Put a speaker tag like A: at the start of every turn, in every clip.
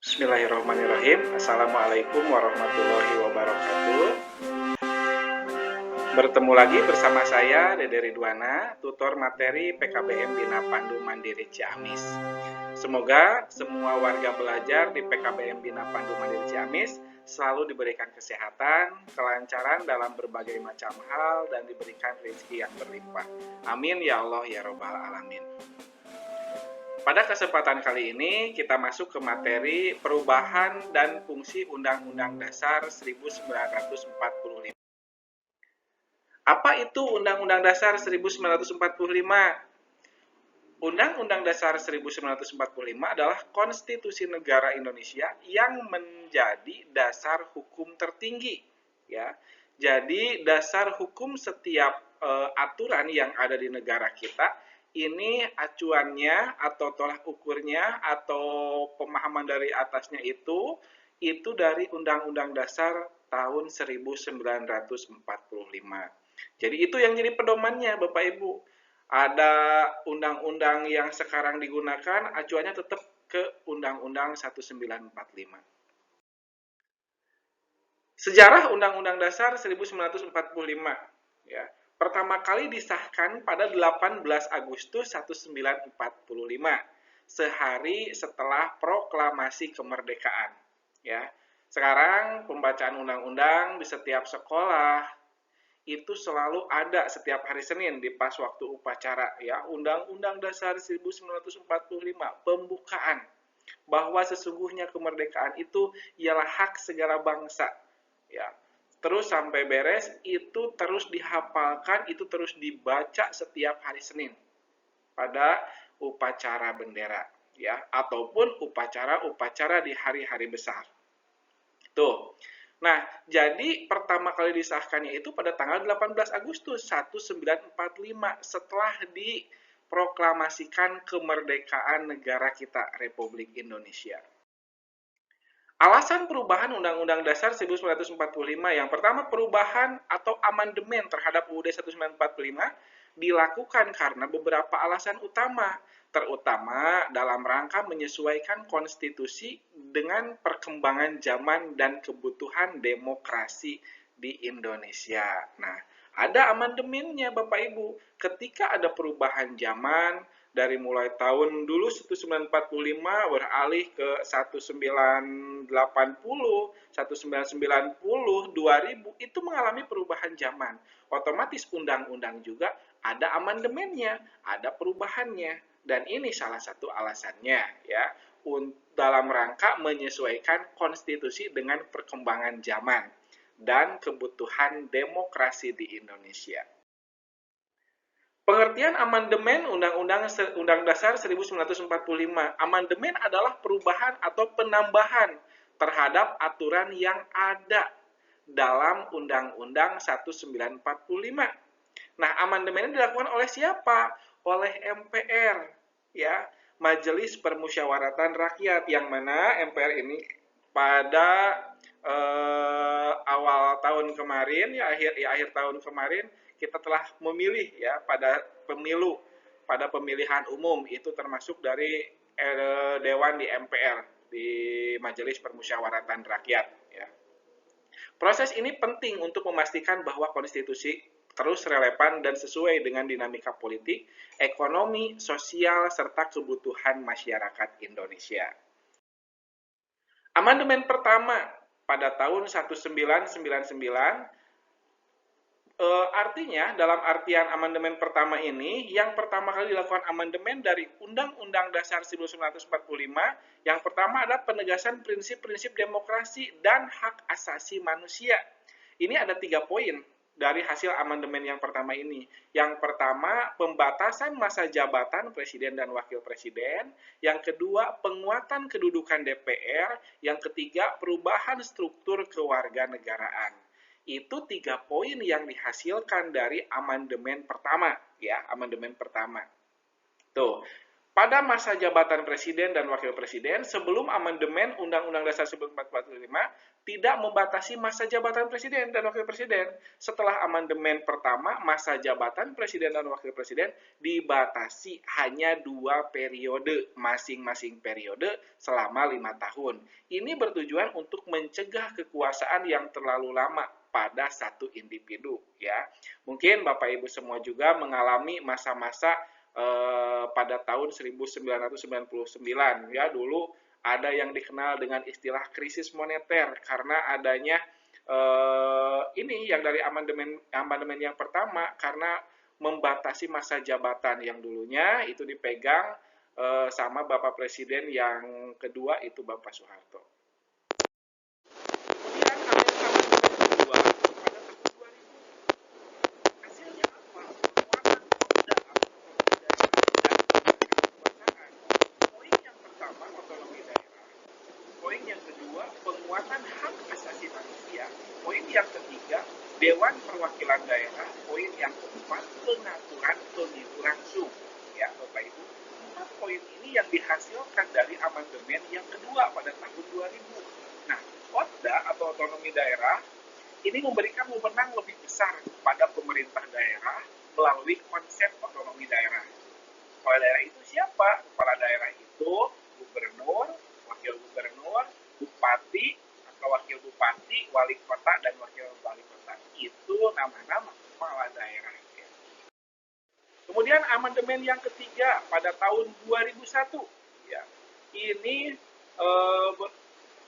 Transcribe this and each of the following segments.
A: Bismillahirrahmanirrahim. Assalamualaikum warahmatullahi wabarakatuh. Bertemu lagi bersama saya, Dede Ridwana, tutor materi PKBM Bina Pandu Mandiri Ciamis. Semoga semua warga belajar di PKBM Bina Pandu Mandiri Ciamis selalu diberikan kesehatan, kelancaran dalam berbagai macam hal, dan diberikan rezeki yang berlimpah. Amin ya Allah ya Rabbal Alamin. Pada kesempatan kali ini kita masuk ke materi perubahan dan fungsi Undang-Undang Dasar 1945. Apa itu Undang-Undang Dasar 1945? Undang-Undang Dasar 1945 adalah konstitusi negara Indonesia yang menjadi dasar hukum tertinggi, ya. Jadi dasar hukum setiap aturan yang ada di negara kita ini acuannya atau tolak ukurnya atau pemahaman dari atasnya itu dari Undang-Undang Dasar tahun 1945. Jadi itu yang jadi pedomannya Bapak Ibu. Ada undang-undang yang sekarang digunakan, acuannya tetap ke Undang-Undang 1945. Sejarah Undang-Undang Dasar 1945, ya. Pertama kali disahkan pada 18 Agustus 1945, sehari setelah proklamasi kemerdekaan, ya. Sekarang pembacaan undang-undang di setiap sekolah itu selalu ada setiap hari Senin di pas waktu upacara, ya. Undang-Undang Dasar 1945 pembukaan bahwa sesungguhnya kemerdekaan itu ialah hak segala bangsa, ya. Terus sampai beres itu terus dihafalkan, itu terus dibaca setiap hari Senin pada upacara bendera, ya, ataupun upacara-upacara di hari-hari besar. Tuh. Nah, jadi pertama kali disahkannya itu pada tanggal 18 Agustus 1945 setelah diproklamasikan kemerdekaan negara kita Republik Indonesia. Alasan perubahan Undang-Undang Dasar 1945 yang pertama, perubahan atau amandemen terhadap UUD 1945 dilakukan karena beberapa alasan utama, terutama dalam rangka menyesuaikan konstitusi dengan perkembangan zaman dan kebutuhan demokrasi di Indonesia. Nah, ada amandemennya Bapak Ibu. Ketika ada perubahan zaman, dari mulai tahun dulu 1945 beralih ke 1980, 1990, 2000 itu mengalami perubahan zaman. Otomatis undang-undang juga ada amandemennya, ada perubahannya. Dan ini salah satu alasannya, ya, dalam rangka menyesuaikan konstitusi dengan perkembangan zaman dan kebutuhan demokrasi di Indonesia. Pengertian amandemen Undang Dasar 1945. Amandemen adalah perubahan atau penambahan terhadap aturan yang ada dalam Undang-Undang 1945. Nah, amandemen ini dilakukan oleh siapa? Oleh MPR, ya, Majelis Permusyawaratan Rakyat, yang mana MPR ini pada awal tahun kemarin, ya akhir tahun kemarin kita telah memilih, ya, pada pemilihan umum itu termasuk dari Dewan di MPR, di Majelis Permusyawaratan Rakyat, ya. Proses ini penting untuk memastikan bahwa konstitusi terus relevan dan sesuai dengan dinamika politik, ekonomi, sosial, serta kebutuhan masyarakat Indonesia. Amandemen pertama pada tahun 1999, artinya dalam artian amandemen pertama ini, yang pertama kali dilakukan amandemen dari Undang-Undang Dasar 1945, yang pertama adalah penegasan prinsip-prinsip demokrasi dan hak asasi manusia. Ini ada 3 poin dari hasil amandemen yang pertama ini. Yang pertama, pembatasan masa jabatan presiden dan wakil presiden. Yang kedua, penguatan kedudukan DPR. Yang ketiga, perubahan struktur kewarganegaraan. Itu 3 poin yang dihasilkan dari amandemen pertama, ya, amandemen pertama. Tuh. pada masa jabatan presiden dan wakil presiden sebelum amandemen Undang-Undang Dasar 1945 tidak membatasi masa jabatan presiden dan wakil presiden. Setelah amandemen pertama, masa jabatan presiden dan wakil presiden dibatasi hanya 2 periode, masing-masing periode selama 5 tahun. Ini bertujuan untuk mencegah kekuasaan yang terlalu lama pada satu individu, ya. Mungkin Bapak Ibu semua juga mengalami masa-masa pada tahun 1999, ya, dulu ada yang dikenal dengan istilah krisis moneter karena adanya ini yang dari amandemen yang pertama, karena membatasi masa jabatan yang dulunya itu dipegang sama Bapak Presiden yang kedua itu Bapak Soeharto. Kemudian amandemen kedua pada tahun 2000. Hasilnya apa? Penguatan Pemda dan kekuasaan. Poin yang pertama otonomi daerah. Poin yang kedua penguatan hak asasi manusia. Poin yang ketiga Dewan Perwakilan Daerah. Poin yang keempat pengaturan pemilu langsung. Ya Bapak Ibu, 4 poin ini yang dihasilkan dari amandemen yang kedua pada tahun 2000. Nah, OTDA atau otonomi daerah ini memberikan wewenang lebih besar kepada pemerintah daerah melalui konsep otonomi daerah. Kepala daerah itu siapa? Kepala daerah itu gubernur, wakil gubernur, bupati, atau wakil bupati, wali kota, dan wakil wali kota. Itu nama-nama kepala daerah. Kemudian amandemen yang ketiga pada tahun 2001. Ya, ini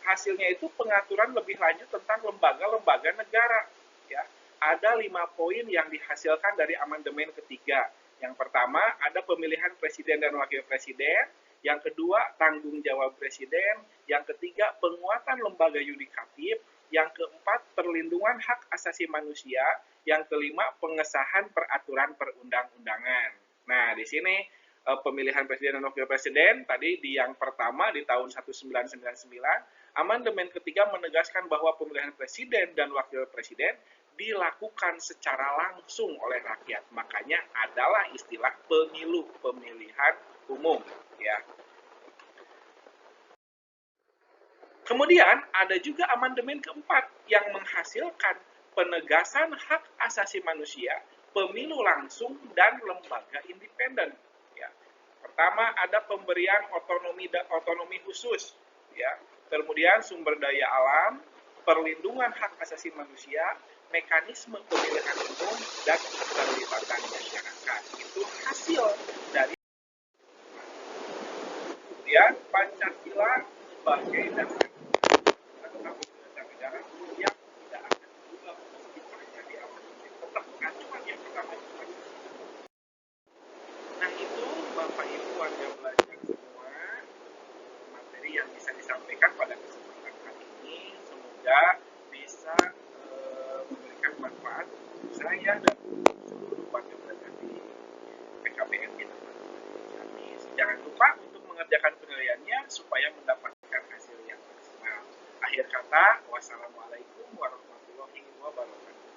A: hasilnya itu pengaturan lebih lanjut tentang lembaga-lembaga negara. Ya, ada 5 poin yang dihasilkan dari amandemen ketiga. Yang pertama ada pemilihan presiden dan wakil presiden. Yang kedua tanggung jawab presiden. Yang ketiga penguatan lembaga yudikatif. Yang keempat perlindungan hak asasi manusia. Yang kelima pengesahan peraturan perundang-undangan. Nah di sini pemilihan presiden dan wakil presiden tadi di yang pertama di tahun 1999, amandemen ketiga menegaskan bahwa pemilihan presiden dan wakil presiden dilakukan secara langsung oleh rakyat. Makanya adalah istilah pemilu, pemilihan umum, ya. Kemudian ada juga amandemen keempat yang menghasilkan penegasan hak asasi manusia, pemilu langsung, dan lembaga independen. Ya. Pertama ada pemberian otonomi khusus, ya. Kemudian sumber daya alam, perlindungan hak asasi manusia, mekanisme pemilihan umum, dan keterlibatan masyarakat. Itu hasil dari kemudian Pancasila sebagai dasar negara yang tidak akan berubah meskipun di awal tetap pengacuan yang pertama itu. Nah itu Bapak Ibu warga belajar semua materi yang bisa disampaikan pada kesempatan kali ini, semoga bisa memberikan manfaat untuk saya dan seluruh warga belajar di PKBM kita. Jangan lupa untuk mengerjakan penilaiannya supaya mendapatkan hasil yang maksimal. Akhir kata, wassalamualaikum warahmatullahi wabarakatuh.